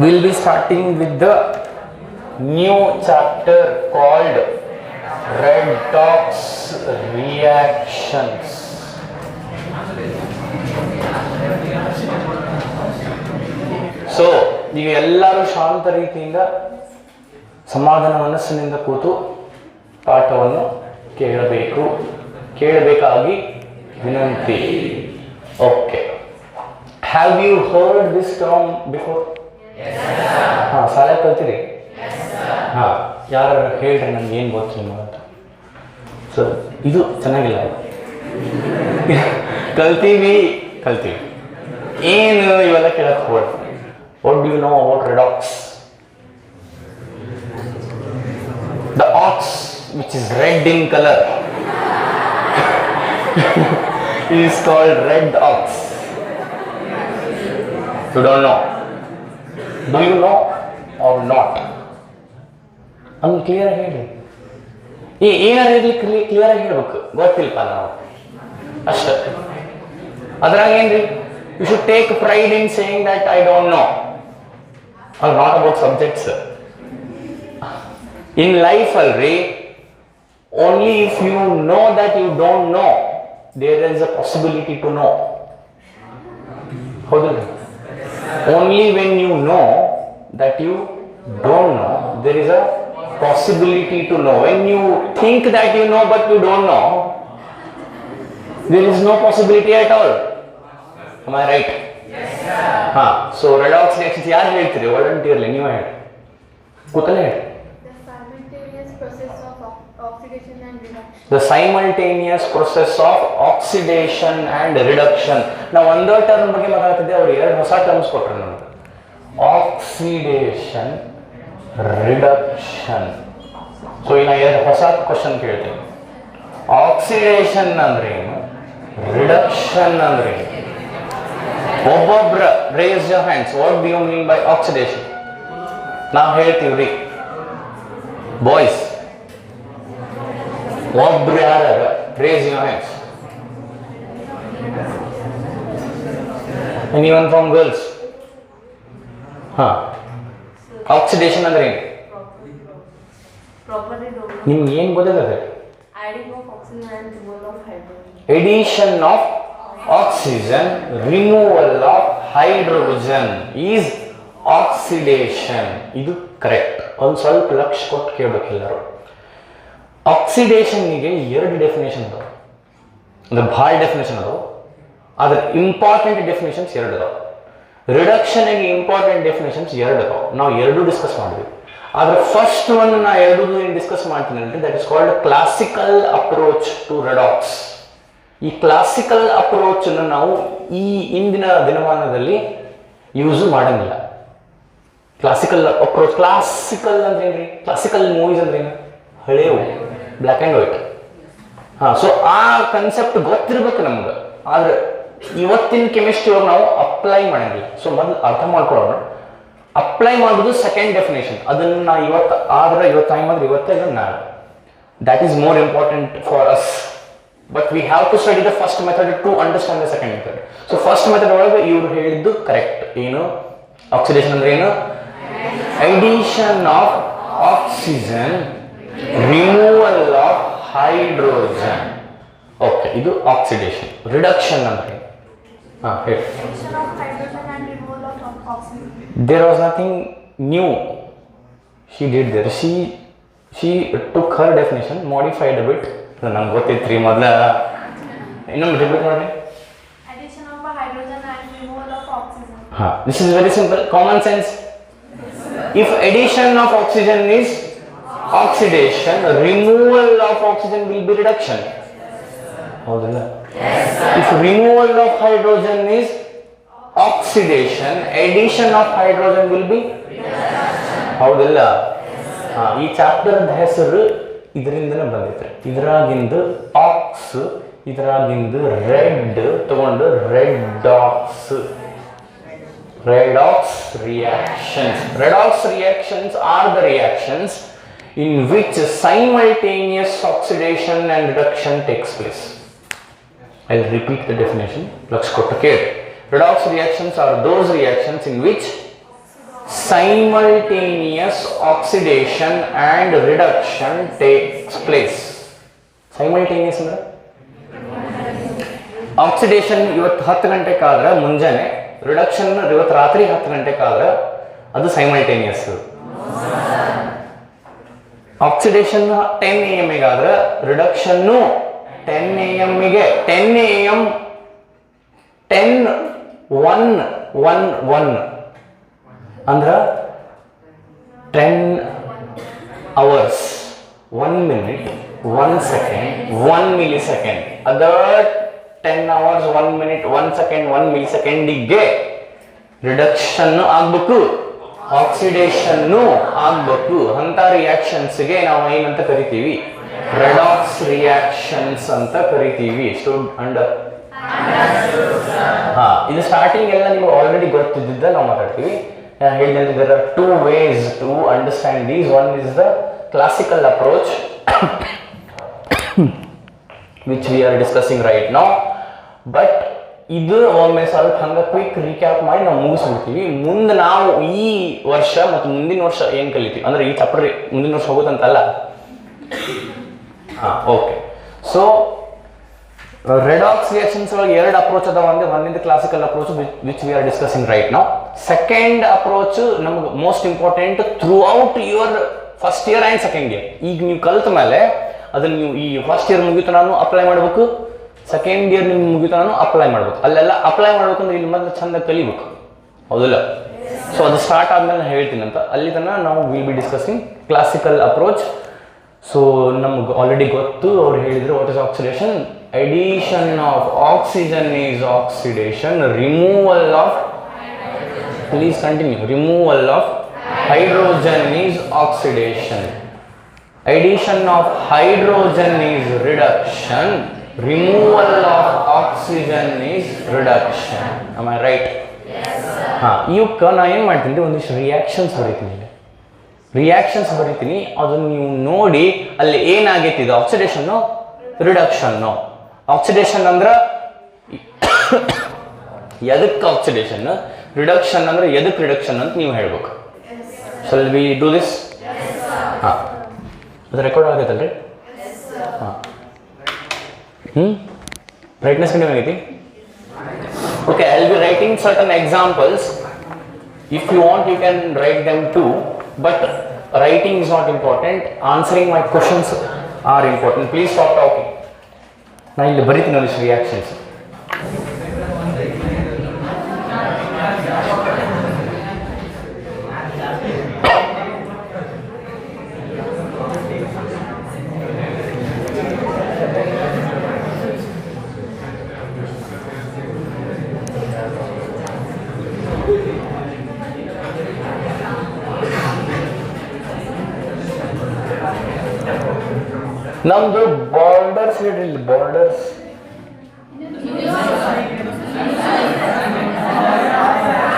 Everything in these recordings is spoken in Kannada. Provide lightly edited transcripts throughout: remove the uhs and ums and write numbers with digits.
We'll be starting with the new chapter called redox reactions. So, ನೀವೆಲ್ಲರೂ ಶಾಂತ ರೀತಿಯಿಂದ ಸಮಾಧಾನ ಮನಸ್ಸಿನಿಂದ ಕೂತು ಪಾಠವನ್ನು ಕೇಳಬೇಕಾಗಿ ವಿನಂತಿ. Okay. Have you heard this term before? ಹಾಂ, ಶಾಲೆ ಕಲ್ತೀರಿ? ಹಾಂ, ಯಾರು ಹೇಳ್ರಿ ನನಗೆ ಏನು ಗೊತ್ತಿಲ್ಲ ಅಂತ. ಸೊ ಇದು ಚೆನ್ನಾಗಿಲ್ಲ. ಕಲ್ತೀವಿ ಏನು ಇವೆಲ್ಲ ಕೇಳಕ್ಕೆ ಹೋಗ್ಬೇಡ. What do you know about redox? The ox, which is red in color, is called red ox. You don't know? Do you know or not? I'm clear ಹೇಳಿ. ಏನಾರು ಇರಲಿ ಕ್ಲಿಯರ್ ಆಗಿ ಹೇಳ್ಬೇಕು. ಗೊತ್ತಿಲ್ಪ ನಾವು ಅಷ್ಟೇ. ಅದ್ರಾಗ ಏನ್ರಿ? You should take pride in saying that I don't know. Or not about subjects. In life already, only if you know that you don't know, there is a possibility to know. Only when you know that you don't know, there is a possibility to know. When you think that you know but you don't know, there is no possibility at all. Am I right? Yes, sir. So redox reactions ಯಾರು ಹೇಳ್ತೀರಿ? ವಾಲಂಟಿಯರ್ಲಿ ನೀವು ಹೇಳಿ. ಕೂತಲೇ ಹೇಳಿ. The simultaneous process of oxidation and reduction. ನಾವು ಒಂದೇ ಟರ್ಮ್ ಬಗ್ಗೆ ಮಾತಾಡ್ತಿದ್ದೆ, ಅವ್ರು ಎರಡು ಹೊಸ ಟರ್ಮ್ಸ್ ಕೊಟ್ಟರು ನಮಗೆ. Oxidation, reduction. ಸೊ ಈಗ ಎರಡು ಹೊಸ ಕ್ವಶನ್ ಕೇಳ್ತೀನಿ. ಆಕ್ಸಿಡೇಷನ್ ಅಂದ್ರೆ ಏನು? ರಿಡಕ್ಷನ್ ಅಂದ್ರೆ ಏನು? ಒಬ್ಬೊಬ್ರ raise your hands. What do you mean by oxidation? ನಾವು ಹೇಳ್ತೀವ್ರಿ ಬಾಯ್ಸ್. ಒಬ್ರು ಯಾರ raise your hands. Anyone from girls? Oxidation ಅಂದ್ರೆ ಏನು? ನಿಮ್ಗೆ ಏನು ಗೊತ್ತಾಗುತ್ತೆ? Addition of oxygen, removal of hydrogen is oxidation. ಇದು ಕರೆಕ್ಟ್. ಒಂದು ಸ್ವಲ್ಪ ಲಕ್ಷ ಕೊಟ್ಟು ಕೇಳಬೇಕೆಲ್ಲರೂ. ಆಕ್ಸಿಡೇಷನ್ನಿಗೆ ಎರಡು ಡೆಫಿನೇಷನ್ ಅದಾವೆ, ಅಂದ್ರೆ ಭಾಳ ಡೆಫಿನೇಷನ್ ಅದಾವೆ. ಅದ್ರ ಇಂಪಾರ್ಟೆಂಟ್ ಡೆಫಿನೇಷನ್ಸ್ ಎರಡು ಅದಾವೆ. ರಿಡಕ್ಷನ್ಗೆ ಇಂಪಾರ್ಟೆಂಟ್ ಡೆಫಿನೇಷನ್ಸ್ ಎರಡು ಅದಾವೆ. ನಾವು ಎರಡೂ ಡಿಸ್ಕಸ್ ಮಾಡಿದ್ವಿ. ಆದ್ರೆ ಫಸ್ಟ್ ಒನ್ ನಾ ಎರಡೂ ಏನು ಡಿಸ್ಕಸ್ ಮಾಡ್ತೀನಿ ಅಂದರೆ that is called classical approach to redox. ಈ ಕ್ಲಾಸಿಕಲ್ ಅಪ್ರೋಚ್ ಅನ್ನು ನಾವು ಈ ಇಂದಿನ ದಿನಮಾನದಲ್ಲಿ ಯೂಸ್ ಮಾಡಂಗಿಲ್ಲ. ಕ್ಲಾಸಿಕಲ್ ಅಪ್ರೋಚ್, ಕ್ಲಾಸಿಕಲ್ ಅಂದ್ರೆ ಏನ್ರಿ? ಕ್ಲಾಸಿಕಲ್ ಮೂವೀಸ್ ಅಂದ್ರೆ ಏನು? ಹಳೆಯವು, ಬ್ಲ್ಯಾಕ್ ಆ್ಯಂಡ್ ವೈಟ್. ಸೊ ಆ ಕನ್ಸೆಪ್ಟ್ ಗೊತ್ತಿರ್ಬೇಕು ನಮ್ಗೆ. ಆದ್ರೆ ಇವತ್ತಿನ ಕೆಮಿಸ್ಟ್ರಿ ಒಳಗೆ ನಾವು ಅಪ್ಲೈ ಮಾಡಂಗಿಲ್ಲ. ಸೊ ಮೊದಲು ಅರ್ಥ ಮಾಡ್ಕೊಳ್ಳೋಣ. ಅಪ್ಲೈ ಮಾಡೋದು ಸೆಕೆಂಡ್ ಡೆಫಿನೇಷನ್. ಅದನ್ನು ನಾ ಇವತ್ತು ಟೈಮ್ ಆದ್ರೆ ಇವತ್ತೇ ನಾಳೆ. That is more important for us. But we have to study the first method to understand the second method. So first method ಒಳಗೆ ಇವರು ಹೇಳಿದ್ದು ಕರೆಕ್ಟ್. ಏನು? ಆಕ್ಸಿಡೇಷನ್ ಅಂದ್ರೆ ಏನು? Addition of oxygen, removal of hydrogen. Okay, ಇದು ಆಕ್ಸಿಡೇಷನ್. ರಿಡಕ್ಷನ್ ಅಂದ್ರೆ ಹೇಳಿ. There was nothing new she did there. She took her definition, modified a bit. ನಂಗೆ ಗೊತ್ತಿತ್ರಿ ಮೊದಲ. ಇನ್ನೊಂದು ರಿಪೀಟ್ ಮಾಡಿ. This is very simple, common sense. If addition of oxygen is oxidation, removal of oxygen will be reduction. ಹೌದಲ್ಲ? If removal of hydrogen is oxidation, addition of hydrogen will be ಹೌದಲ್ಲ? ಈ ಚಾಪ್ಟರ್ ಹೆಸರು ಇದರಿಂದನೇ ಬಂದಿತ್ತು. ಇದ್ರಾಗಿಂದು ಆಕ್ಸ್, ಇದ್ರಾಗಿಂದು ರೆಡ್ ತಗೊಂಡು redox. Redox reactions. Redox reactions are the reactions in which simultaneous oxidation and reduction takes place. I'll repeat the definition. Let's go to care. Redox reactions are those reactions in which simultaneous oxidation and reduction takes place. Simultaneous ಅಂದ್ರೆ ಆಕ್ಸಿಡೇಷನ್ ಇವತ್ತು 10 ಗಂಟೆಗಾದ್ರೆ ಮುಂಜಾನೆ, ರಿಡಕ್ಷನ್ ಇವತ್ತು ರಾತ್ರಿ 10 ಗಂಟೆಗಾದ್ರೆ ಅದು ಸೈಮಲ್ಟೇನಿಯಸ್. ಆಕ್ಸಿಡೇಷನ್ 10 AM ಆದ್ರೆ ರಿಡಕ್ಷನ್ನು 10 AM ಗೆ 10 AM 10-1-1-1 ಅಂದ್ರೆ 10 hours 1 minute 1 second 1 millisecond. Other 10 hours 1 minute 1 second 1 millisecond ಗೆ ರಿಡಕ್ಷನ್ ಆಗ್ಬೇಕು, ಆಕ್ಸಿಡೇಷನ್ ಆಗ್ಬೇಕು. ಅಂತ ರಿಯಾಕ್ಷನ್ಸ್ಗೆ ನಾವು ಏನಂತ ಕರಿತೀವಿ? ರೆಡಾಕ್ಸ್ ರಿಯಾಕ್ಷನ್ಸ್ ಅಂತ ಕರಿತೀವಿ. ಇದು ಸ್ಟಾರ್ಟಿಂಗ್ ಎಲ್ಲ ನಿಮ್ಗೆ ಆಲ್ರೆಡಿ ಗೊತ್ತಿದ್ದ ನಾವು ಮಾತಾಡ್ತೀವಿ. ಹೇಳಿದಂತೆ there are two ways to understand these. One is the classical approach which we are discussing right now, but ಇದು ಒಮ್ಮೆ ಸ್ವಲ್ಪ ಹಂಗೆ ಕ್ವಿಕ್ ರೀಕ್ಯಾಪ್ ಮಾಡಿ ನಾವು ಮುಗಿಸ್ಬಿಡ್ತೀವಿ. ಮುಂದೆ ನಾವು ಈ ವರ್ಷ ಮತ್ತು ಮುಂದಿನ ವರ್ಷ ಏನು ಕಲಿತೀವಿ ಅಂದ್ರೆ ಈ ಚಾಪ್ಟರ್ ಮುಂದಿನ ವರ್ಷ ಹೋಗೋದಂತಲ್ಲ. ಓಕೆ, ಸೊ ರೆಡಾಕ್ಸ್ ರಿಯಾಕ್ಷನ್ಸ್ ಒಳಗೆ 2 ಅಪ್ರೋಚ್ ಅದಾವ. ಅಂದ್ರೆ ಒಂದಿಂದ classical approach which we are discussing right now. Second approach ನಮ್ಗೆ most important throughout your first year and second year. ಈಗ ನೀವು ಕಲಿತ ಮೇಲೆ ಅದನ್ನ ನೀವು ಈ ಫಸ್ಟ್ ಇಯರ್ ಮುಗಿತು ನಾನು ಅಪ್ಲೈ ಮಾಡಬೇಕು, ಸೆಕೆಂಡ್ ಇಯರ್ ನಿಮ್ಗೆ ಮುಗಿತು ನಾನು ಅಪ್ಲೈ ಮಾಡ್ಬೇಕು. ಅಲ್ಲೆಲ್ಲ ಅಪ್ಲೈ ಮಾಡ್ಬೇಕಂದ್ರೆ ಇಲ್ಲಿ ಮೊದಲು ಚಂದ ಕಲಿಬೇಕು, ಹೌದಲ್ಲ? ಸೊ ಅದು ಸ್ಟಾರ್ಟ್ ಆದ್ಮೇಲೆ ನಾನು ಹೇಳ್ತೀನಿ ಅಂತ. ಅಲ್ಲಿ ತನಕ ನಾವು will be discussing classical approach. So ನಮ್ಗೆ ಆಲ್ರೆಡಿ ಗೊತ್ತು, ಅವ್ರು ಹೇಳಿದ್ರು what is oxidation. Addition of oxygen is oxidation. Removal of, please continue. Removal of hydrogen is oxidation. Addition of hydrogen is reduction. Removal of oxygen is reduction. Am I right? Yes, sir. ಇವಕ್ಕೆ ನಾ ಏನು ಮಾಡ್ತೀನಿ, ಒಂದಿಷ್ಟು ರಿಯಾಕ್ಷನ್ಸ್ ಬರೀತೀನಿ. ರಿಯಾಕ್ಷನ್ಸ್ ಬರೀತೀನಿ, ಅದನ್ನು ನೀವು ನೋಡಿ ಅಲ್ಲಿ ಏನಾಗೈತಿ, ಇದು ಆಕ್ಸಿಡೇಷನ್ನು ರಿಡಕ್ಷನ್ನು. ಆಕ್ಸಿಡೇಷನ್ ಅಂದ್ರೆ ಎದಕ್ಕೆ ಆಕ್ಸಿಡೇಷನ್, ರಿಡಕ್ಷನ್ ಅಂದ್ರೆ ಎದಕ್ಕೆ ರಿಡಕ್ಷನ್ ಅಂತ ನೀವು ಹೇಳ್ಬೇಕು. Shall we do this? ಹಾಂ, ಅದು ರೆಕಾರ್ಡ್ ಆಗೈತಲ್ರಿ? ಹಾಂ, ಬ್ರೈಟ್ನೆಸ್ ಕಡಿಮೆ ಆಗೈತಿ. Okay, I will be writing certain examples. If you want you can write them too, but writing is not important. Answering my questions are important. Please stop talking. ನಾನು ಇಲ್ಲಿ ಬರೀತೀನಿ ಒಂದಿಷ್ಟು ರಿಯಾಕ್ಷನ್ಸ್. ನಮ್ದು ಬಾರ್ಡರ್ಸ್ ಹೇಳ್ರಿ, ಬಾರ್ಡರ್ಸ್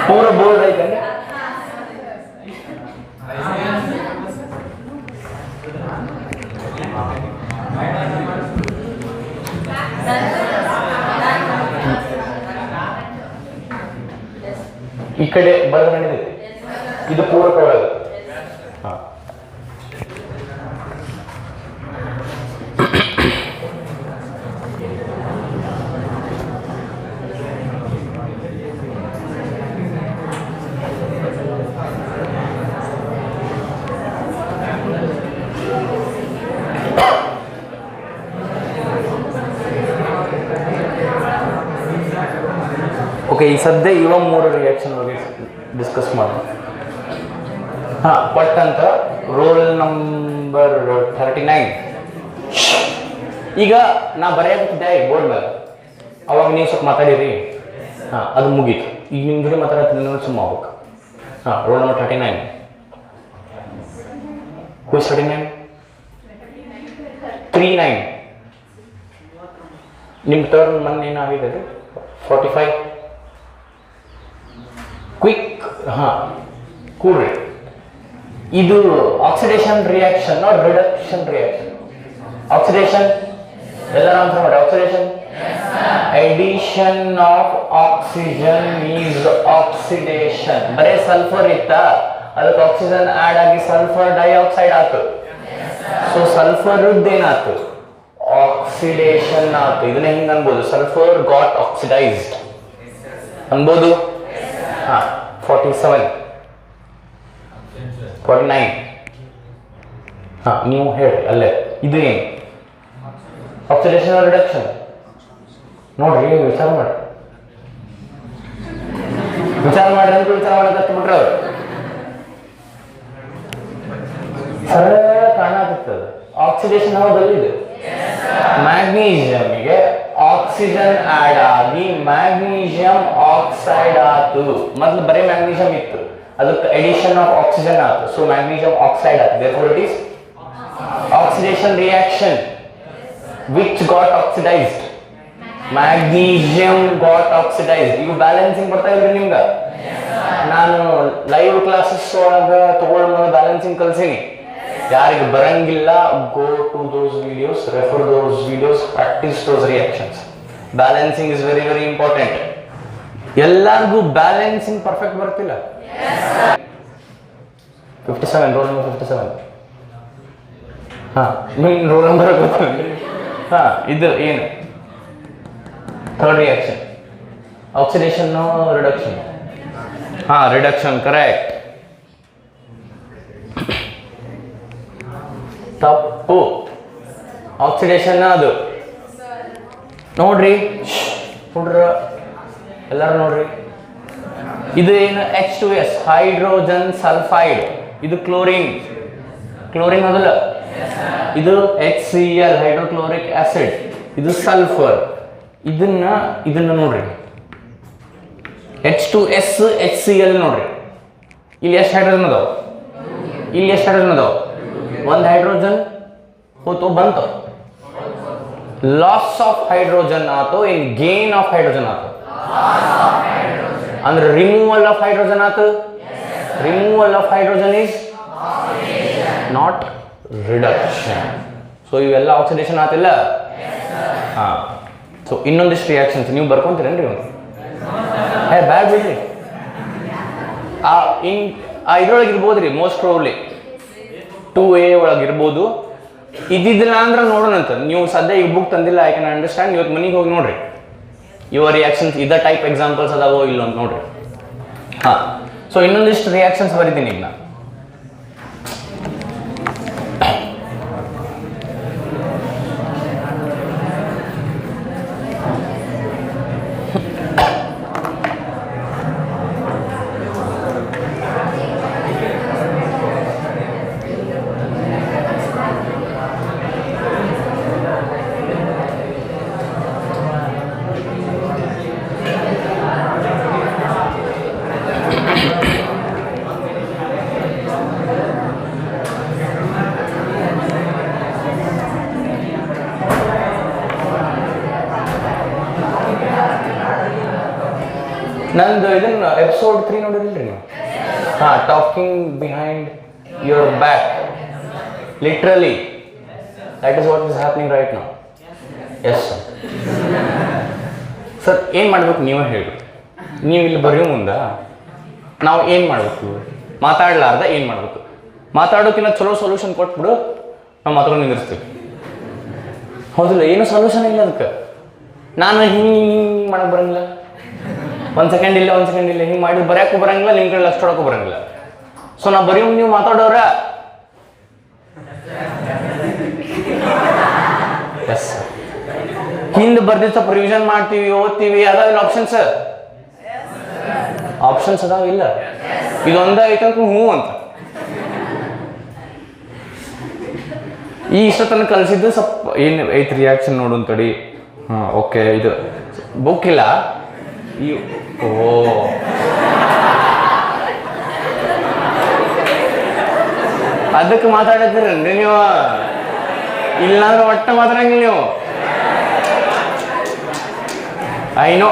ಪೂರ ಬೋರ್ಡ್ ಐತೆ. ಈ ಕಡೆ ಬರಗಣಿದೆ, ಇದು ಪೂರಕ ಒಳಗೆ. ಹಾಂ, ಓಕೆ, ಈ ಸದ್ಯ ಇವ 3 ರಿಯಾಕ್ಷನ್ ಬಗ್ಗೆ ಡಿಸ್ಕಸ್ ಮಾಡೋಣ. ಹಾಂ, ಪಟ್ ಅಂತ ರೋಲ್ ನಂಬರ್ 39. ಈಗ ನಾ ಬರೆಯಬೇಕಿದ್ದೆ ಬೋರ್ಡ್ ಮೇಲೆ, ಅವಾಗ ನೀವು ಸ್ವಲ್ಪ ಮಾತಾಡಿರಿ. ಹಾಂ, ಅದು ಮುಗೀತು. ಈಗ ನಿಮ್ಮ ಜೊತೆ ಮಾತಾಡ್ತೀನಿ ನೋಡಿ ಸುಮ್ಮ ಹೋಗ್ಬೇಕು. ಹಾಂ, ರೋಲ್ ನಂಬರ್ 39. Who is 39? 39. ನಿಮ್ಮ ಟರ್ನ್ ಮೊನ್ನೆ ಏನಾಗಿದೆ? 45. ಕ್ವಿಕ್. ಹಾಂ, ಕೂಡ್ರಿ. ಇದು oxidation reaction reduction reaction? Oxidation. ಎಲ್ಲರೂ ಆನ್ಸರ್ ಮಾಡಿ. Oxidation addition of oxygen is oxidation. ಬರೇ ಸಲ್ಫರ್ ಇತ್ತ, ಅದಕ್ಕೆ ಆಕ್ಸಿಜನ್ ಆಡ್ ಆಗಿ ಸಲ್ಫರ್ ಡೈಆಕ್ಸೈಡ್ ಆಯ್ತು. ಸೊ ಸಲ್ಫರ್ ಏನಾಯ್ತು, ಆಕ್ಸಿಡೇಷನ್ ಆಯ್ತು. ಇದನ್ನ ಹಿಂಗ ಅನ್ಬೋದು, ಸಲ್ಫರ್ ಗಾಟ್ ಆಕ್ಸಿಡೈಸ್ಡ್ ಅನ್ಬೋದು. 47 49 ನೀವು ಹೇಳಿ ಅಲ್ಲೇ. ಇದು ಏನು ಆಕ್ಸಿಡೇಷನ್ ರಿಡಕ್ಷನ್ ನೋಡ್ರಿ, ವಿಚಾರ ಮಾಡ್ರಿ ಅಂತ ವಿಚಾರ ಮಾಡಕತ್ಬಿಟ್ರೆ ಅವ್ರು ಸರಳ ಕಾಣಕತ್ತದ. ಆಕ್ಸಿಡೇಷನ್ ಹೌದಲ್ಲಿದೆ, ಮ್ಯಾಗ್ನೀಷಿಯಂಗೆ ಆಕ್ಸಿಜನ್ ಆಡ್ ಆಗಿ ಮ್ಯಾಗ್ನೀಷಿಯಂ ಆಕ್ಸೈಡ್ ಆತು. ಮೊದಲು ಬರೀ ಮ್ಯಾಗ್ನೀಷಿಯಂ ಇತ್ತು, ಅದಕ್ಕೆ ಎಡಿಷನ್ ಆಫ್ ಆಕ್ಸಿಜನ್ ಆತು. ಸೊ ಮ್ಯಾಗ್ನೀಷಿಯಂ ಆಕ್ಸೈಡ್ ಆತು. therefore it is oxidation reaction which got oxidized. magnesium got oxidized. ಈಗ ಬ್ಯಾಲೆನ್ಸಿಂಗ್ ಬರ್ತಾ ಇಲ್ರಿ ನಿಮ್ಗೆ? ನಾನು ಲೈವ್ ಕ್ಲಾಸಸ್ ಒಳಗೆ ತಗೊಂಡು ಬ್ಯಾಲೆನ್ಸಿಂಗ್ ಕಲ್ಸೀನಿ. ಯಾರಿಗೆ ಬರಂಗಿಲ್ಲ, go to those videos, refer those videos, practice those reactions. Balancing is very very important. ಎಲ್ಲರಿಗೂ ಬ್ಯಾಲೆನ್ಸಿಂಗ್ ಪರ್ಫೆಕ್ಟ್ ಬರ್ತಿಲ್ಲ. 57 ರೋಲ್ ನಂಬರ್ 57. ರೋಲ್ ನಂಬರ್ ಗೊತ್ತೇನ್ರಿ? ಇದು ಏನು third reaction, oxidation reduction. Reduction correct. ತಪ್ಪು, ಆಕ್ಸಿಡೇಷನ್ ಅದು. ನೋಡ್ರಿ ಹುಡ್ರ ಎಲ್ಲರೂ ನೋಡ್ರಿ, ಇದು ಏನು H2S ಹೈಡ್ರೋಜನ್ ಸಲ್ಫೈಡ್. ಇದು ಕ್ಲೋರಿನ್ ಅದಲ್ಲ. ಇದು HCl ಹೈಡ್ರೋಕ್ಲೋರಿಕ್ ಆಸಿಡ್. ಇದು ಸಲ್ಫರ್. ಇದನ್ನ ನೋಡ್ರಿ, H2S HCl ನೋಡ್ರಿ. ಇಲ್ಲಿ ಎಷ್ಟು ಹೈಡ್ರೋಜನ್ ಅದಾವ? ಇಲ್ಲಿ ಎಷ್ಟು ಹೈಡ್ರೋಜನ್ ಅದಾವ? ಒಂದು ಹೈಡ್ರೋಜನ್ ಹೋತು ಬಂತು. ಲಾಸ್ ಆಫ್ ಹೈಡ್ರೋಜನ್ ಆತು, ಇನ್ ಗೇನ್ ಆಫ್ ಹೈಡ್ರೋಜನ್ ಆತು. ಅಂದ್ರೆ ರಿಮೂವಲ್ ಆಫ್ ಹೈಡ್ರೋಜನ್ ಆತು. Removal of hydrogen is not reduction. So ಇವೆಲ್ಲ ಆಕ್ಸಿಡೇಷನ್ ಆತಿಲ್ಲ. ಸೊ ಇನ್ನೊಂದಿಷ್ಟು ರಿಯಾಕ್ಷನ್ಸ್ ನೀವು ಬರ್ಕೊಂತೀರೇನ್ರಿ? ಒಂದು ಬ್ಯಾಡ್ ಬಿಡ್ರಿ. ಇದ್ರೊಳಗೆ ಇರ್ಬೋದ್ರಿ, ಮೋಸ್ಟ್ ಪ್ರಾಬಬ್ಲಿ 2A ಒಳಗಿರ್ಬೋದು. ಇದ್ದಿದ್ದಿಲ್ಲ ಅಂದ್ರೆ ನೋಡೋಣಂತ. ನೀವು ಸದ್ಯ ಈಗ ಬುಕ್ ತಂದಿಲ್ಲ, ಐ ಕ್ಯಾನ್ ಅಂಡರ್ಸ್ಟ್ಯಾಂಡ್. ಇವತ್ತು ಮನೆಗೆ ಹೋಗಿ ನೋಡ್ರಿ, ಯುವರ್ ರಿಯಾಕ್ಷನ್ಸ್ ಇದ ಟೈಪ್ ಎಕ್ಸಾಂಪಲ್ಸ್ ಅದಾವೋ ಇಲ್ಲೊಂದು ನೋಡ್ರಿ. ಸೊ ಇನ್ನೊಂದಿಷ್ಟು ರಿಯಾಕ್ಷನ್ಸ್ ಬರೀತೀನಿ ಈಗ ನಾನು. ನಂದು ಇದನ್ನ ಎಪಿಸೋಡ್ 3 ನೋಡಿರಲ್ರಿ ನೀವು? Talking behind your back. Literally that is what is happening right now. Yes sir, ಏನು ಮಾಡ್ಬೇಕು ನೀವೇ ಹೇಳಿ. ನೀವು ಇಲ್ಲಿ ಬರೆಯೋ ಮುಂದೆ ನಾವು ಏನು ಮಾಡಬೇಕು? ಮಾತಾಡಲಾರ್ದ ಏನು ಮಾಡಬೇಕು? ಮಾತಾಡೋಕ್ಕಿಂತ ಚಲೋ ಸೊಲ್ಯೂಷನ್ ಕೊಟ್ಬಿಡು, ನಾವು ಮಾತಾಡೋ ನಿಂದಿರ್ತೀವಿ. ಹೌದಿಲ್ಲ? ಏನು ಸೊಲ್ಯೂಷನ್ ಇಲ್ಲ ಅದಕ್ಕೆ. ನಾನು ಹಿಂಗೆ ಮಾಡಕ್ಕೆ ಬರಂಗಿಲ್ಲ, ಒಂದು ಸೆಕೆಂಡ್ ಇಲ್ಲ ಹಿಂಗೆ ಮಾಡಿ ಬರೆಯೋಕ್ಕೂ ಬರಂಗಿಲ್ಲ, ನಿಮ್ಮ ಕಡೆ ಅಷ್ಟು ಹೊಡೋಕ್ಕೂ ಬರಂಗಿಲ್ಲ. ಸೊ ನಾವು ಬರೀ ನೀವು ಮಾತಾಡೋರ ಎಸ್ ಹಿಂದೆ ಬರ್ದಿತ್ತು ರಿವಿಷನ್ ಮಾಡ್ತೀವಿ, ಓದ್ತೀವಿ, ಅದಾವಿಲ್ಲ ಆಪ್ಷನ್ಸ್ ಅದಾವಿಲ್ಲ. ಇದೊಂದ ಐತಂತ ಹ್ಞೂ ಅಂತ ಈ ಇಷ್ಟತನ ಕಲಿಸಿದ್ದು ಸ್ವಲ್ಪ ಏನು ಐತಿ ರಿಯಾಕ್ಷನ್ ನೋಡು ಅಂತಡಿ. ಓಕೆ, ಇದು ಬುಕ್ ಇಲ್ಲ ಈ ಅದಕ್ಕೆ ಮಾತಾಡತ್ತೀರನ್ರಿ ನೀವು? ಇಲ್ಲಾಂದ್ರೆ ಒಟ್ಟ ಮಾತಾಡಂಗಿಲ್ಲ ನೀವು. ಐನೋ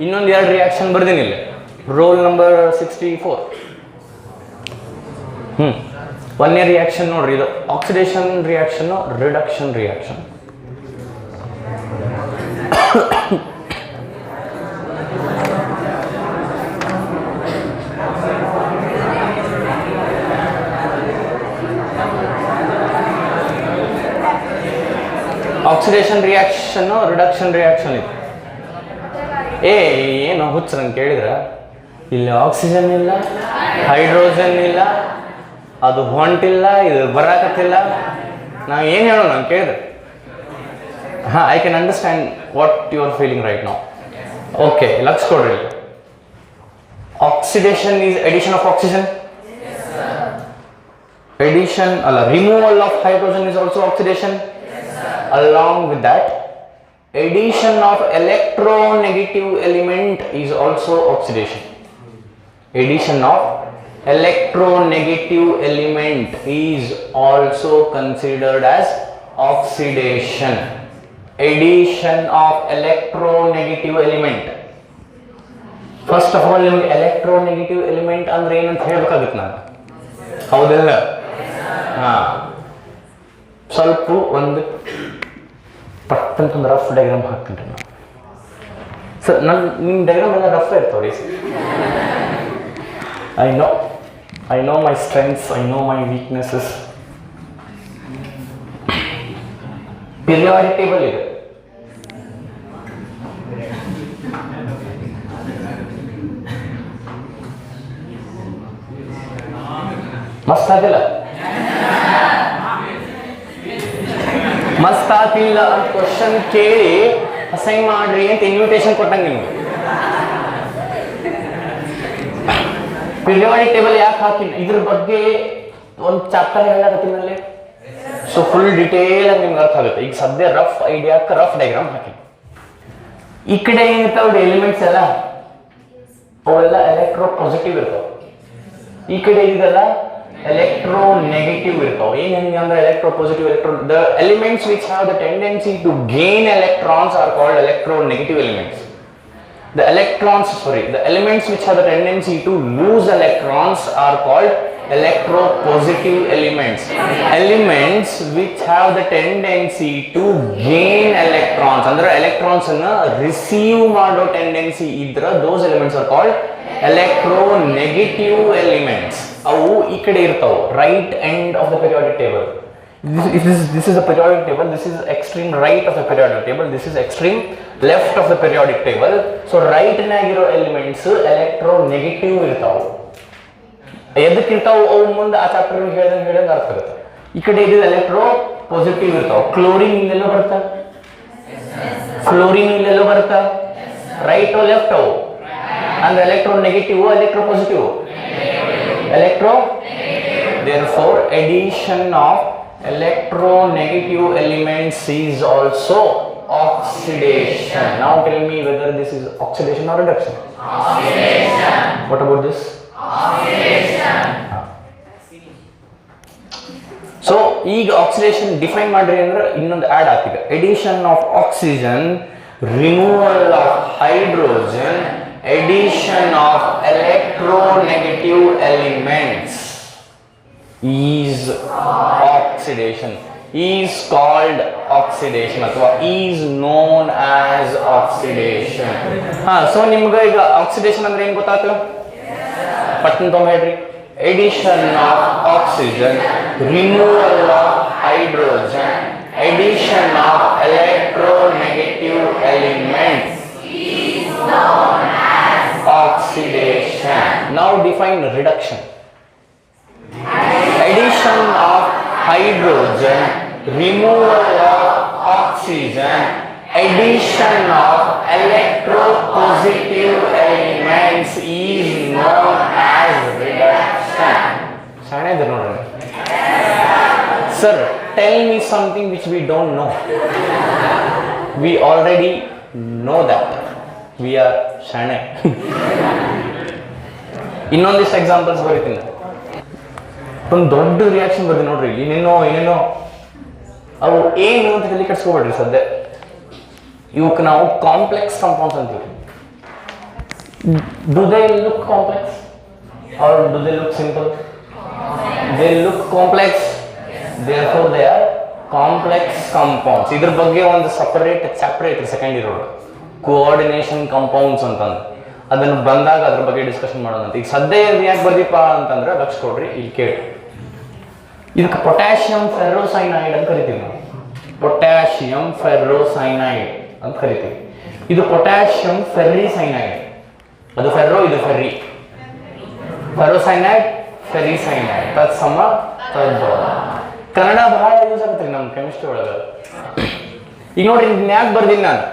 ಇನ್ನೊಂದು 2 ರಿಯಾಕ್ಷನ್ ಬರ್ದಿನಿಲ್ಲ. Roll number 64. 1ನೇ ರಿಯಾಕ್ಷನ್ ನೋಡ್ರಿ, ಇದು oxidation reaction, reduction reaction. Oxidation reaction, reduction reaction ಇದು. ಏನು ಹುಚ್ಚ ನಂಗೆ ಕೇಳಿದ್ರ, ಇಲ್ಲಿ ಆಕ್ಸಿಜನ್ ಇಲ್ಲ, ಹೈಡ್ರೋಜನ್ ಇಲ್ಲ, ಅದು ಹೊಂಟಿಲ್ಲ, ಇದು ಬರಾಕತ್ತಿಲ್ಲ, ನಾವು ಏನು ಹೇಳೋಣ ನಂಗೆ ಕೇಳಿದ್ರೆ. I can understand what you are feeling right now. Okay, ಲಕ್ಷ ಕೊಡ್ರಿ. Oxidation is addition of oxygen. Addition, removal of hydrogen is also oxidation. Along with that, addition of electronegative element is also oxidation. Addition of electronegative element is also considered as oxidation. Addition of electronegative element. First of all, ನಿಮಗೆ electronegative element ಅಂದ್ರೆ ಏನಂತ ಹೇಳ್ಬೇಕಾಗುತ್ತೆ ನಾನು, ಹೌದಲ್ಲ? ಸ್ವಲ್ಪ ಒಂದು ಪಟ್ಟಂತಂದು ರಫ್ ಡಯಾಗ್ರಾಮ್ ಹಾಕ್ತೀನಿ ನಾನು. ಸರ್ ನಿಮ್ಮ ಡಯಾಗ್ರಾಮ್ ಎಲ್ಲ ರಫ್ ಇರ್ತಾವ್ರಿ. I know my strengths, I know my weaknesses. Periodic table ಇದೆ. ಮಸ್ತ್ ಆಗಿಲ್ಲ? ಮಸ್ತ್ ಆಗಿಲ್ಲ ಅಂತ ಕ್ವಶನ್ ಕೇಳಿ ಅಸೈನ್ ಮಾಡ್ರಿ ಅಂತ ಇನ್ವಿಟೇಷನ್ ಕೊಟ್ಟಂಗೆ ನಿಮ್ಗೆ. ಪೀರಿಯಾಡಿಕ್ ಟೇಬಲ್ ಯಾಕೆ ಹಾಕಿಲ್ಲ ಇದ್ರ ಬಗ್ಗೆ ಒಂದು ಚಾಪ್ಟರ್ ಹೇಳಕತ್ತೀನಲ್ಲಿ. ಸೊ ಫುಲ್ ಡಿಟೇಲ್ ಆಗಿ ನಿಮ್ಗೆ ಅರ್ಥ ಆಗುತ್ತೆ. ಈಗ ಸದ್ಯ ರಫ್ ಐಡಿಯಾಕ್ಕೆ ರಫ್ ಡಯಾಗ್ರಾಮ್ ಹಾಕಿ. ಈ ಕಡೆ ಏನಿರ್ತಾವೆ ಎಲಿಮೆಂಟ್ಸ್ ಎಲ್ಲ, ಅವೆಲ್ಲ ಎಲೆಕ್ಟ್ರೋ ಪಾಸಿಟಿವ್ ಇರ್ತಾವೆ. ಈ ಕಡೆ ಇದೆಲ್ಲ electro negative irtav. Yen andre electro positive, the elements which have the tendency to gain electrons are called electro negative elements. The elements which have the tendency to lose electrons are called electro positive elements. Elements which have the tendency to gain electrons, andre electrons anna receive mado tendency idra, those elements are called electro negative elements. ಅವು ಈ ಕಡೆ ಇರ್ತಾವೆ, right end of the periodic table. This is the periodic table. This is extreme right of the periodic table. This is extreme left of the periodic table. So right ನಾಗಿರೋ ಎಲಿಮೆಂಟ್ಸ್ ಎಲೆಕ್ಟ್ರೋ ನೆಗೆಟಿವ್ ಇರ್ತಾವೆ. ಎದಕ್ಕೆ ಇರ್ತಾವೆ ಅವು ಮುಂದೆ ಆ ಚಾಪ್ಟರ್ ಹೇಳ್ದಂಗೆ ಅರ್ಥ ಆಗುತ್ತೆ. ಈ ಕಡೆ ಇದು ಎಲೆಕ್ಟ್ರೋ ಪಾಸಿಟಿವ್ ಇರ್ತಾವೆ. ಕ್ಲೋರಿನ್ ಇಲ್ಲೆಲ್ಲೋ ಬರುತ್ತಾ, ಫ್ಲೋರಿನ್ ಇಲ್ಲೆಲ್ಲೋ ಬರುತ್ತಾ, ರೈಟ್ ಲೆಫ್ಟ್ ಅವು ಅಂದ್ರೆ electro negative, electro positive, electro negative. Therefore addition of electronegative elements is also oxidation. Now tell me whether this is oxidation or reduction. Oxidation. What about this? Oxidation. So ಈಗ ಆಕ್ಸಿಡೇಷನ್ ಡಿಫೈನ್ ಮಾಡ್ರಿ ಅಂದ್ರೆ ಇನ್ನೊಂದು ಆಡ್ ಆಗ್ತಿದೆ. addition of oxygen, removal of hydrogen, addition of electronegative elements is oxidation, is called oxidation ಅಥವಾ is known as oxidation. So ನಿಮ್ಗೆ ಈಗ ಆಕ್ಸಿಡೇಷನ್ ಅಂದ್ರೆ ಏನು ಗೊತ್ತಾಗ್ತದೆ? ಪಟ್ಟಣ ತೊಗೊಂಡು ಹೇಳ್ರಿ. addition of oxygen, removal of hydrogen, addition of electronegative elements is known as oxidation. Now define reduction. Addition of hydrogen, removal of oxygen, addition of electropositive elements is known as reduction. Shane idu nodri. Sir, tell me something which we don't know. We already know that. We are shane. ಇನ್ನೊಂದಿಷ್ಟು ಎಕ್ಸಾಂಪಲ್ಸ್ ಬರೀತೀನಿ. ಒಂದು ದೊಡ್ಡ ರಿಯಾಕ್ಷನ್ ಬರ್ತೀನಿ ನೋಡ್ರಿ, ಏನೇನೋ ಅವು ಏನು ಅಂತ ತಲೆ ಕೆಡಿಸ್ಕೋಬೇಡ್ರಿ. ಸದ್ಯ ಇವಕ್ಕೆ ನಾವು ಕಾಂಪ್ಲೆಕ್ಸ್ ಕಾಂಪೌಂಡ್ಸ್ ಅಂತೀವಿ. Do they look complex or do they look simple? They look complex, therefore they are complex compounds. ಇದ್ರ ಬಗ್ಗೆ ಒಂದು ಸಪರೇಟ್ ಚಾಪ್ಟರ್ ಐತ್ರಿ ಸೆಕೆಂಡ್ ಇಯರ್ ಒಳಗೆ, ಕೋಆರ್ಡಿನೇಷನ್ ಕಂಪೌಂಡ್ಸ್ ಅಂತಂದು. ಅದನ್ನು ಬಂದಾಗ ಅದ್ರ ಬಗ್ಗೆ ಡಿಸ್ಕಷನ್ ಮಾಡೋದಂತ. ಈಗ ಸದ್ಯ ಯಾಕೆ ಬರ್ದಿಪ್ಪ ಅಂತಂದ್ರೆ ಲಕ್ಷ ಕೊಡ್ರಿ, ಇಲ್ಲಿ ಕೇಳಿ. ಇದಕ್ಕೆ ಪೊಟ್ಯಾಷಿಯಂ ಫೆರ್ರೋಸೈನೈಡ್ ಅಂತ ಕರಿತೀವಿ ನಾವು. ಪೊಟ್ಯಾಷಿಯಂ ಫೆರ್ರೋಸೈನೈಡ್ ಅಂತ ಕರಿತೀವಿ. ಇದು ಪೊಟ್ಯಾಷಿಯಂ ಫೆರ್ರಿಸೈನೈಡ್. ಅದು ಫೆರ್ರೋ, ಇದು ಫೆರ್ರಿ. ಫೆರ್ರೋಸೈನೈಡ್, ಫೆರ್ರಿಸೈನೈಡ್, ತತ್ಸಮ ತದ್ಭವ. ಕನ್ನಡ ಬಹಳ ಯೂಸ್ ಆಗುತ್ತೆ ನಮ್ಮ ಕೆಮಿಸ್ಟ್ರಿ ಒಳಗೆ. ಈಗ ನೋಡ್ರಿ, ಯಾಕೆ ಬರ್ದಿನಿ ನಾನು,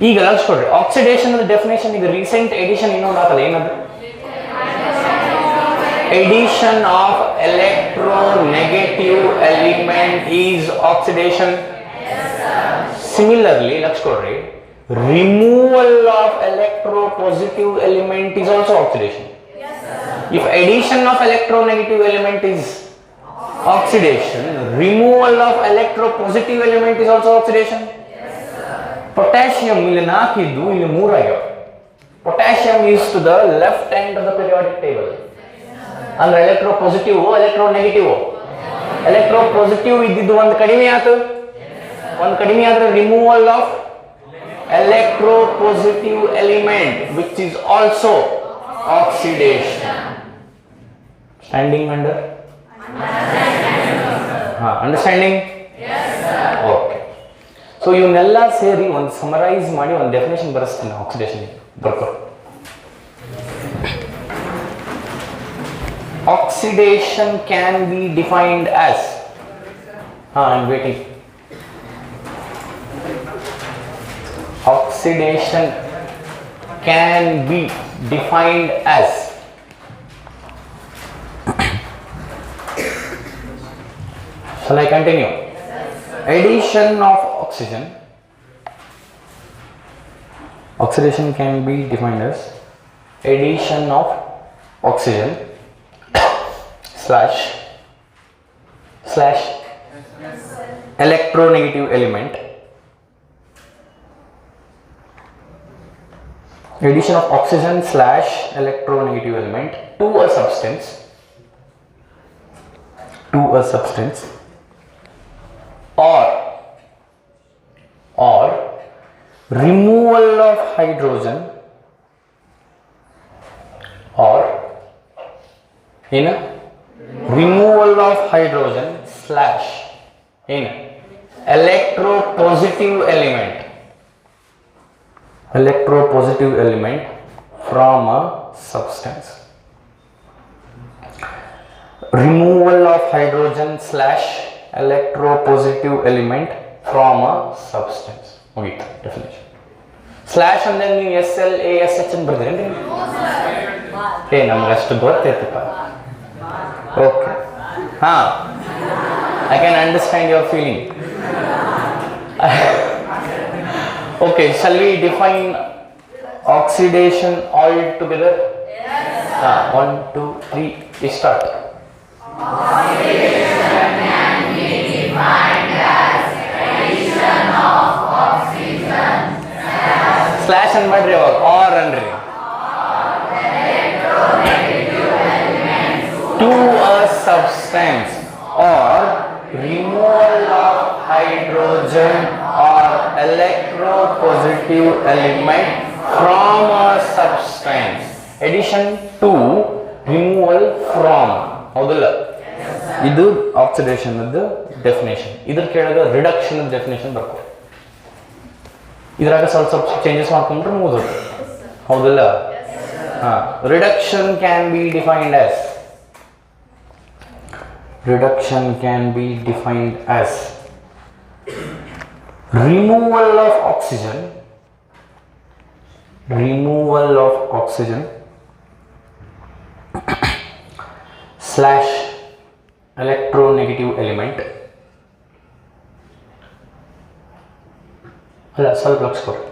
ಈಗ ಲಕ್ಷ ಕೊಡ್ರಿ. ಆಕ್ಸಿಡೇಷನ್ ಡೆಫಿನೇಷನ್ ಈಗ ರೀಸೆಂಟ್ ಎಡಿಷನ್ ಇನ್ನೊಂದು ಆಗಲ್ಲ, ಏನದು? Addition of electronegative element is oxidation. Similarly, let's go read. Removal of electropositive element is also oxidation. If addition of electronegative element is oxidation, removal of electropositive element is also oxidation. Potassium ಇಲ್ಲಿ 4 ಇದ್ದು ಇಲ್ಲಿ 3 ಆಗ್ಯಾವ. Potassium is to the left end of the periodic table. ಅಂದ್ರೆ ಎಲೆಕ್ಟ್ರೋಪಾಸಿಟಿವ್, ಎಲೆಕ್ಟ್ರೋನೆಗೆಟಿವ್. ಎಲೆಕ್ಟ್ರೋಪಾಸಿಟಿವ್ ಇದ್ದಿದ್ದು ಒಂದು ಕಡಿಮೆ ಆಯ್ತು, ಒಂದು ಕಡಿಮೆ ಆದ್ರೆ removal of electropositive element which is also oxidation. Standing under? Understanding? Okay. So ಇವನ್ನೆಲ್ಲ ಸೇರಿ ಒಂದು ಸಮರೈಸ್ ಮಾಡಿ ಒಂದು ಡೆಫಿನೇಷನ್ ಬರೆಸ್ತೀನಿ ಆಕ್ಸಿಡೇಷನ್. ಬರ್ಕೋ. Oxidation can be defined as, I'm waiting. Oxidation can be defined as shall I continue? Addition of oxygen. Oxidation can be defined as addition of oxygen slash electronegative element. Addition of oxygen slash electronegative element to a substance or removal of hydrogen or in a removal of hydrogen slash in electropositive element from a substance. Removal of hydrogen slash electropositive element from a substance. Okay, definition. Slash and then you SLASH and brother. Hey, ನಮಗೆ ಅಷ್ಟು ಗೊತ್ತಿತ್ತಪ್ಪ. Okay. I can understand your feeling. Okay, shall we define oxidation all together? Yes. 1, 2, 3, we start. Oxidation can be defined as addition of oxygen slash and ಮಾಡ್ರಿ ಅವಾಗ or ಅನ್ರಿ to a substance or removal of hydrogen or electropositive element from a substance. Addition to, removal from. ಹೌದಲ್ಲ? ಇದು ಆಕ್ಸಿಡೇಷನ್ ಡೆಫಿನೇಷನ್. ಇದ್ರ ಕೆಳಗೆ ರಿಡಕ್ಷನ್ ಡೆಫಿನೇಷನ್ ಬರ್ಕೊ. ಇದ್ರಾಗ ಸ್ವಲ್ಪ ಚೇಂಜಸ್ ಮಾಡ್ಕೊಂಡ್ರೆ ಮುಗಿದು. ಹೌದಲ್ಲ? Reduction can be defined as removal of oxygen slash electronegative element. ಅಲ್ಲ ಸ್ವಲ್ಪ ಲಕ್ಷ ಕೊಡ್ರಿ.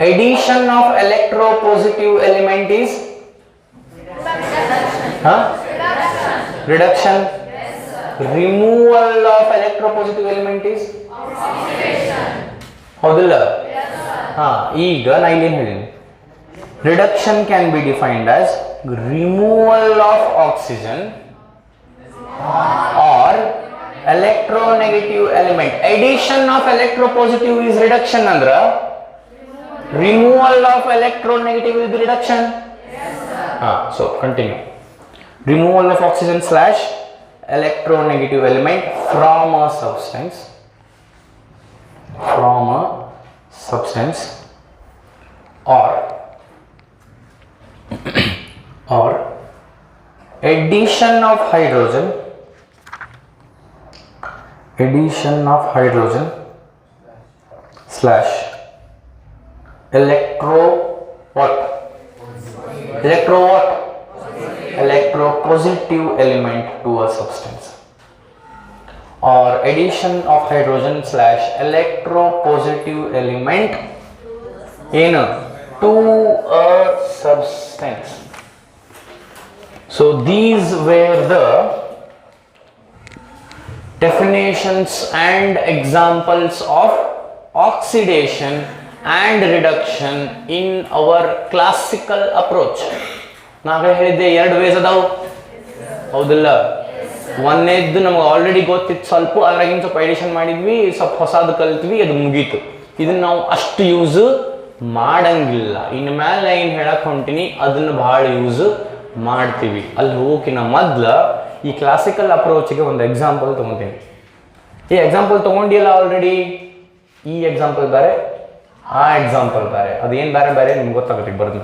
Addition of electropositive element is reduction. Yes, removal of electropositive element is oxidation. ಹೌದಲ್ಲ? Yes, ಈಗ ನಾ ಇಲ್ಲೇನು ಹೇಳಿನಿ, reduction can be defined as removal of oxygen or electronegative element. Addition of electropositive is reduction andra removal of electronegative is reduction. Yes sir. So continue. Removal of oxygen slash electronegative element from a substance or addition of hydrogen slash electropositive element to a substance, or addition of hydrogen slash electropositive element to a substance. So these were the definitions and examples of oxidation and reduction in our classical approach. ನಾಗ ಹೇಳಿದ್ದೆ 2 ವೇಸ್ ಅದಾವು, ಹೌದಿಲ್ಲ? ಒಂದೇದ್ದು ನಮಗೆ ಆಲ್ರೆಡಿ ಗೊತ್ತಿತ್ತು ಸ್ವಲ್ಪ, ಅದ್ರಾಗಿನ ಸ್ವಲ್ಪ ಎಡಿಷನ್ ಮಾಡಿದ್ವಿ, ಸ್ವಲ್ಪ ಹೊಸದು ಕಲ್ತ್ವಿ, ಅದು ಮುಗೀತು. ಇದನ್ನ ನಾವು ಅಷ್ಟು ಯೂಸ್ ಮಾಡಂಗಿಲ್ಲ. ಇನ್ನು ಮೇಲೆ ಏನು ಹೇಳಕ್ ಹೊಂಟಿನಿ ಅದನ್ನು ಭಾಳ ಯೂಸ್ ಮಾಡ್ತೀವಿ. ಅಲ್ಲಿ ಹೋಗಿನ ಮೊದ್ಲ ಈ ಕ್ಲಾಸಿಕಲ್ ಅಪ್ರೋಚ್ಗೆ ಒಂದು ಎಕ್ಸಾಂಪಲ್ ತೊಗೊತೀನಿ. ಈ ಎಕ್ಸಾಂಪಲ್ ತೊಗೊಂಡಿಲ್ಲ ಆಲ್ರೆಡಿ. ಈ ಎಕ್ಸಾಂಪಲ್ ಬೇರೆ, ಆ ಎಕ್ಸಾಂಪಲ್ ಬೇರೆ. ಅದೇನು ಬೇರೆ ಬೇರೆ ನಿಮ್ಗೆ ಗೊತ್ತಾಗುತ್ತೆ ಬರ್ದ.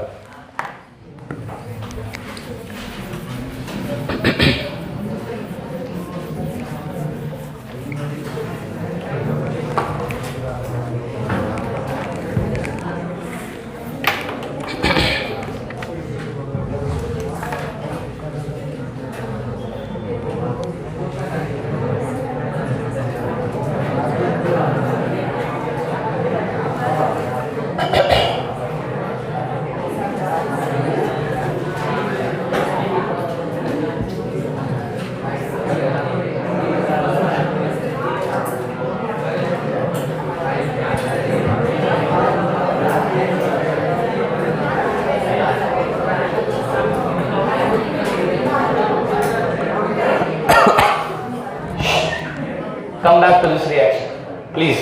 Come back to this reaction, please.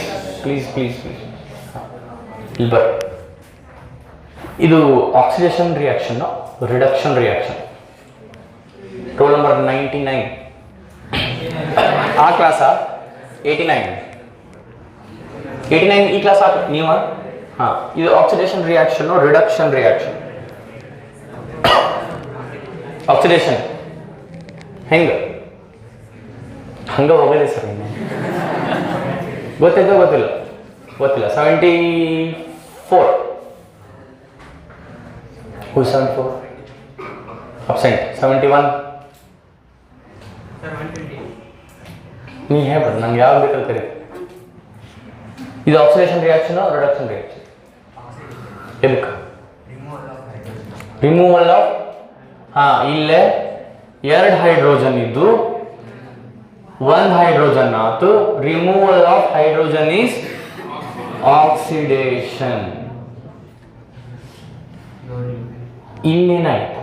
ಇಲ್ಲಿ ಬರ್ರಿ. ಇದು oxidation reaction, reduction reaction. Roll number 99. ಆ ಕ್ಲಾಸ 89 ಈ ಕ್ಲಾಸ್ ಹಾಕಿ ನೀವು. ಇದು oxidation reaction, reduction reaction. Oxidation ಹೆಂಗ ಹಂಗ ಹೋಗೋದೇ ಸರ್. ಇನ್ನು ಗೊತ್ತಿಲ್ಲ 74. Who is 74? Absent. 71. ನೀ ಹೇಳ್ಬೇಡ, ನಂಗೆ ಯಾವಾಗ ಬೇಕಾದ್ರೆ ಕರಿ. ಇದು ಆಕ್ಸಿಡೇಷನ್ ರಿಯಾಕ್ಷನ್, ರಿಡಕ್ಷನ್ ರಿಯಾಕ್ಷನ್. ಎದಕ್ಕೆ? ರಿಮೂವಲ್ ಆಫ್ ಇಲ್ಲೇ 2 ಹೈಡ್ರೋಜನ್ ಇದ್ದು 1 ಹೈಡ್ರೋಜನ್ ಆತು. Removal of hydrogen is oxidation. ಇನ್ನೇನಾಯ್ತು?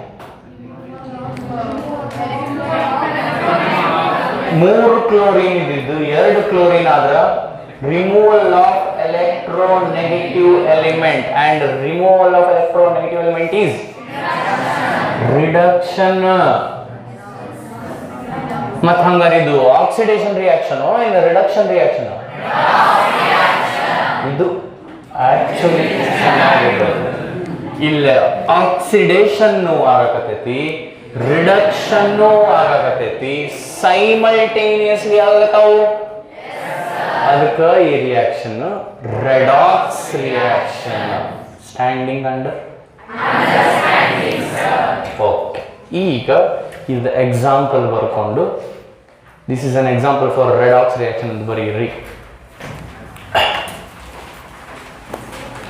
3 ಕ್ಲೋರಿನ್ ಇದ್ದಿದ್ದು 2 ಕ್ಲೋರಿನ್ ಆದ್ರ removal of electronegative element, and removal of electronegative element is reduction. ಮತ್ ಹಂಗಾರೆ ಇದು ಆಕ್ಸಿಡೇಷನ್ ರಿಯಾಕ್ಷನ್ ಇನ್ನು ರಿಡಕ್ಷನ್ ರಿಯಾಕ್ಷನ್? ಇದು ಆಕ್ಚುಲಿ ಚೆನ್ನಾಗಿದೆ. ಇಲ್ಲ ಆಕ್ಸಿಡೇಷನ್ ಆಗಕತೈತಿ, ರಿಡಕ್ಷನ್ ಆಗಕತೈತಿ, ಸೈಮಲ್ಟೇನಿಯಸ್ಲಿ ಆಗತಾವು. ಅದಕ್ಕೆ ಈ reaction redox reaction. Standing under? Okay. ಈಗ ಇದು ಎಕ್ಸಾಂಪಲ್ ಬರ್ಕೊಂಡು, this is an example for redox reaction ಅಂತ ಬರೀರಿ.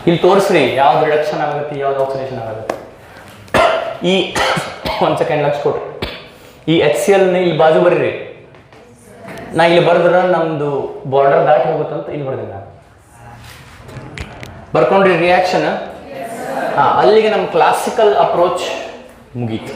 ಇಲ್ಲಿ ತೋರಿಸ್ರಿ ಯಾವ್ದು ರಿಡಕ್ಷನ್ ಆಗುತ್ತೆ, ಯಾವ್ದು ಆಕ್ಸಿಡೇಷನ್ ಆಗುತ್ತೆ. ಈ 1 ಸೆಕೆಂಡ್ ಲಕ್ಷ ಕೊಟ್ರಿ. ಈ HCl ಇಲ್ಲಿ ಬಾಜು ಬರೀರಿ. ನಾ ಇಲ್ಲಿ ಬರೆದ್ರೆ ನಮ್ದು ಬಾರ್ಡರ್ ದಾಟಿ ಹೋಗುತ್ತಂತ ಇಲ್ಲಿ ಬರ್ತೀನಿ ನಾನು. ಬರ್ಕೊಂಡ್ರಿ ರಿಯಾಕ್ಷನ್? ಹಾಂ, ಅಲ್ಲಿಗೆ ನಮ್ಮ ಕ್ಲಾಸಿಕಲ್ ಅಪ್ರೋಚ್ ಮುಗೀತು.